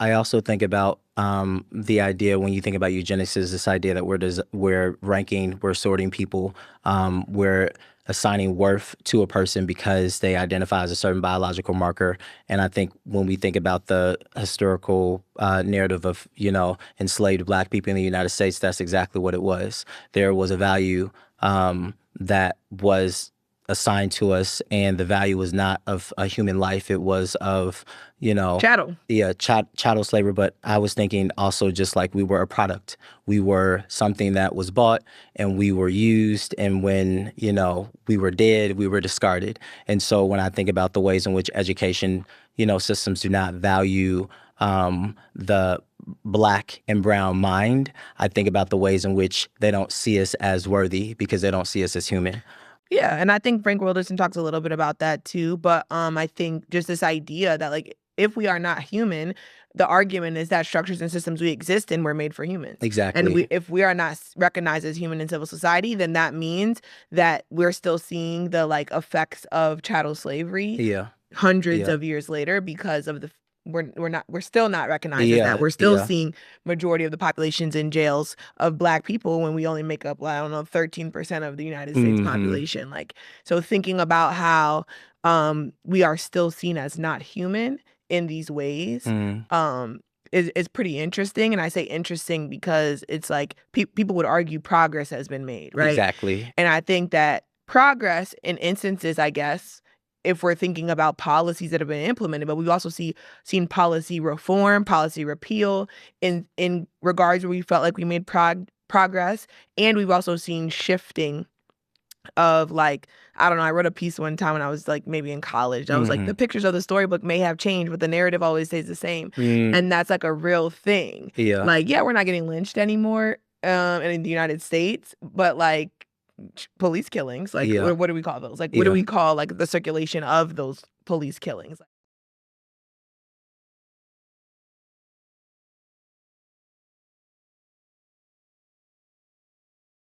I also think about the idea when you think about eugenics is this idea that we're ranking, we're sorting people, we're assigning worth to a person because they identify as a certain biological marker. And I think when we think about the historical narrative of, enslaved Black people in the United States, that's exactly what it was. There was a value that was assigned to us, and the value was not of a human life. It was of, Chattel. yeah, chattel slavery. But I was thinking also just like we were a product. We were something that was bought and we were used. And when, we were dead, we were discarded. And so when I think about the ways in which education, systems do not value the Black and brown mind, I think about the ways in which they don't see us as worthy because they don't see us as human. Yeah, and I think Frank Wilderson talks a little bit about that too. But I think just this idea that like if we are not human, the argument is that structures and systems we exist in were made for humans. And Exactly. if we are not recognized as human in civil society, then that means that we're still seeing the like effects of chattel slavery Yeah. hundreds Yeah. of years later because of the we're still not recognized as that. Yeah. We're still Yeah. seeing majority of the populations in jails of Black people when we only make up, I don't know, 13% of the United States Hmm. population. Like, so thinking about how we are still seen as not human in these ways Mm. is pretty interesting. And I say interesting because it's like people would argue progress has been made, right? Exactly. And I think that progress in instances, I guess, if we're thinking about policies that have been implemented, but we've also seen policy reform, policy repeal in regards where we felt like we made progress, and we've also seen shifting of like, I don't know, I wrote a piece one time when I was like maybe in college. I was like, Hmm. the pictures of the storybook may have changed, but the narrative always stays the same. Mm. And that's like a real thing. Yeah. Like, yeah, we're not getting lynched anymore in the United States, but like police killings, like Yeah. what do we call those? Like what do Yeah. we call like the circulation of those police killings?